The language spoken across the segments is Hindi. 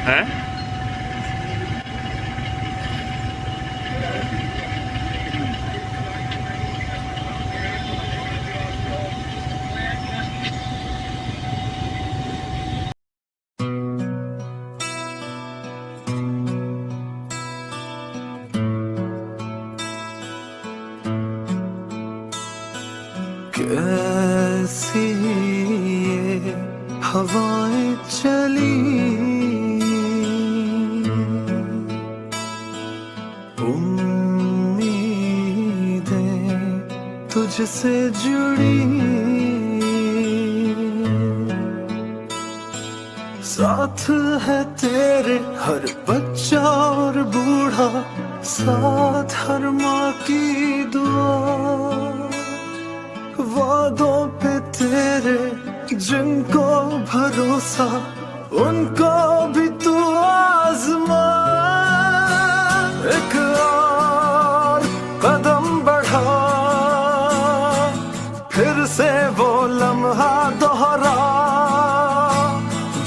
हैं? कैसी ये हवाएं चली, उम्मीदें तुझसे जुड़ी, साथ है तेरे हर बच्चा और बूढ़ा, साथ हर माँ की दुआ, वादों पे तेरे जिनको भरोसा, उनको भी तू आजमा। एक और कदम बढ़ा, फिर से वो लम्हा दोहरा,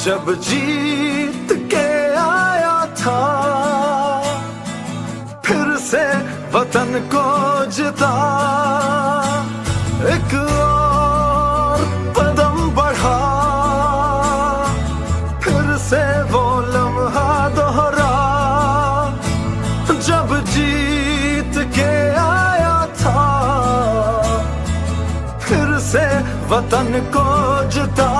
जब जीत के आया था, फिर से वतन को जिता। एक और कदम बढ़ा, फिर से वो लम्हा दोहरा, जब जीत के आया था, फिर से वतन को जिता।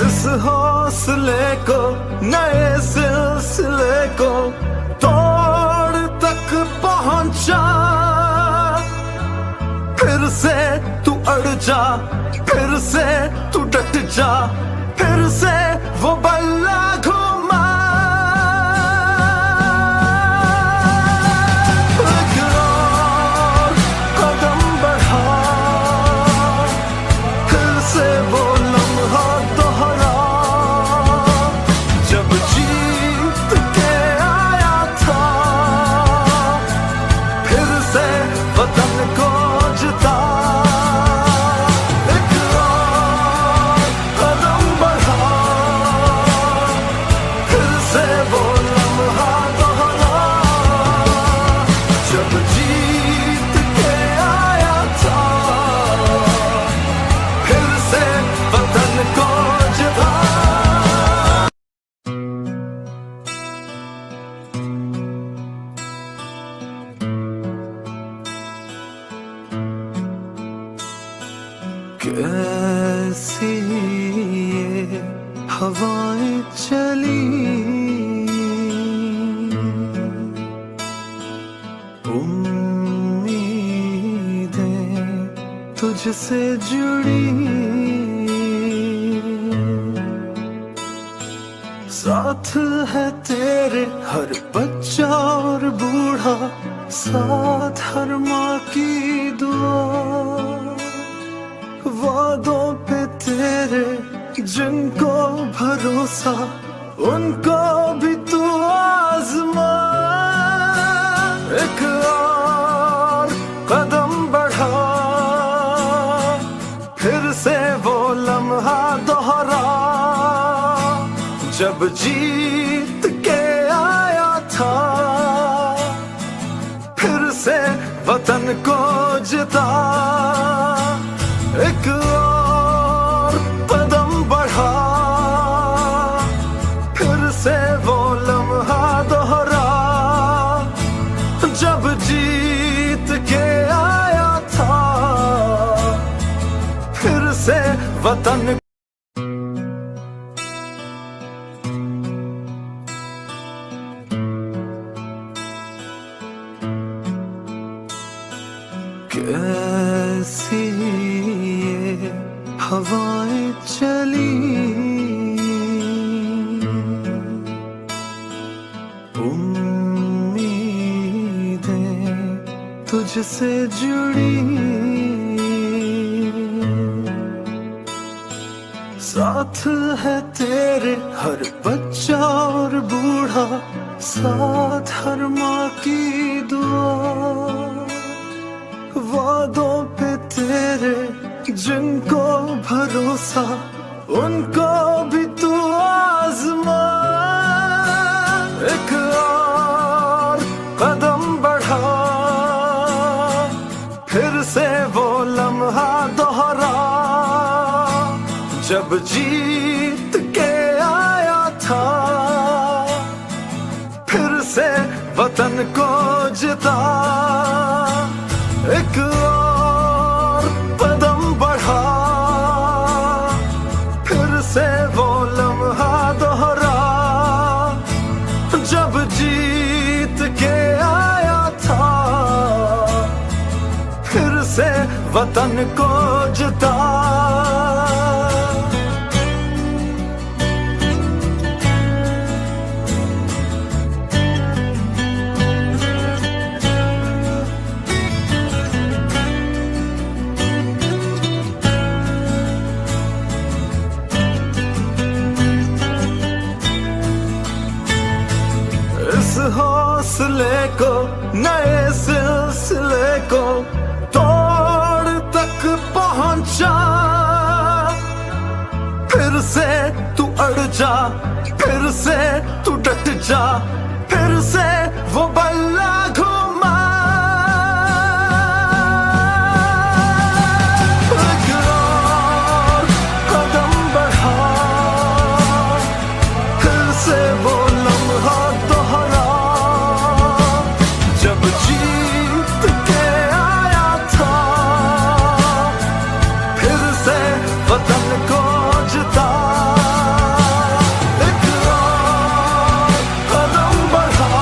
इस हौसले को, नए सिलसिले को तोड़ तक पहुंचा, फिर से तू अड़ जा, फिर से तू डट जा, फिर से वो बल्ला घुमा। एक और कदम बढ़ा, फिर से वो लम्हा दोहरा, जब जीत के आया था, फिर से वतन को जिता। एक और कदम बढ़ा, फिर से वो लम्हा दोहरा, जब जीत के आया था, फिर से वतन को जिता। कैसी ये हवाएं चली, उम्मीदें तुझसे जुड़ी, साथ है तेरे हर बच्चा और बूढ़ा, साथ हर माँ की दुआ, वादों पे तेरे जिनको भरोसा, उनको भी तू आजमा। एक और कदम बढ़ा, फिर से वो लम्हा दोहरा, जब जीत के आया था, फिर से वतन को जिता। एक और कदम बढ़ा, फिर से वो लम्हा दोहरा, जब जीत के आया था, फिर से वतन। कैसी ये हवाएं चली, उम्मीदें तुझसे जुड़ी, साथ है तेरे हर बच्चा और बूढ़ा, साथ हर माँ की दुआ। वादों पे तेरे जिनको भरोसा, उनको भी तू आजमा। एक और कदम बढ़ा, फिर से वो लम्हा दोहरा, जब जीत के आया था, फिर से वतन को जिता। एक और कदम बढ़ा, फिर से वो लम्हा दोहरा, जब जीत के आया था, फिर से वतन को जिता। इस हौसले को, नए सिलसिले को तोड़ तक पहुंचा। फिर से तू अड़ जा, फिर से तू डट जा, फिर से वो बल्ला घुमा। एक और कदम बढ़ा, फिर से वो लम्हा दोहरा, जब जीत के आया था, फिर से वतन को जिता। एक और कदम बढ़ा,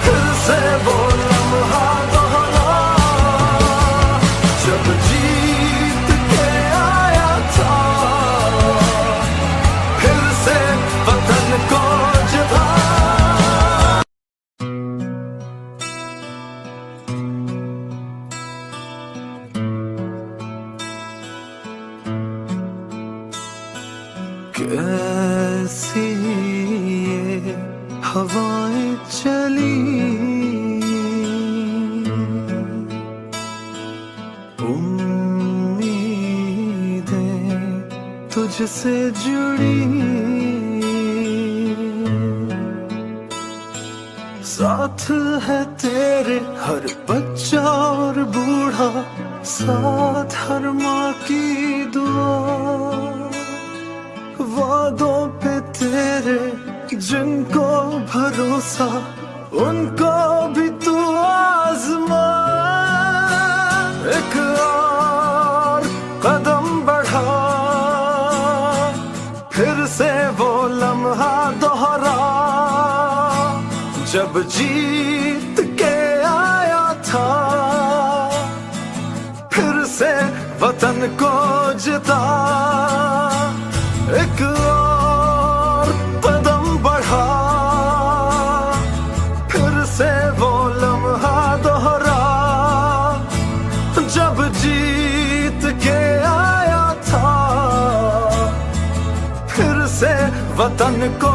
फिर से वो लम्हा दोहरा, जब जीत के आया था, फिर से वतन को जिता। कैसी ये हवाएं चली, उम्मीदें तुझसे जुड़ी, साथ है तेरे हर बच्चा और बूढ़ा, साथ हर माँ की दुआ। वादों पे तेरे जिनको भरोसा, उनको भी तू आजमा। एक और कदम बढ़ा, फिर से वो लम्हा दोहरा, जब जीत के आया था, फिर से वतन को जिता। एक और कदम बढ़ा, फिर से वो लम्हा दोहरा, जब जीत के आया था, फिर से वतन को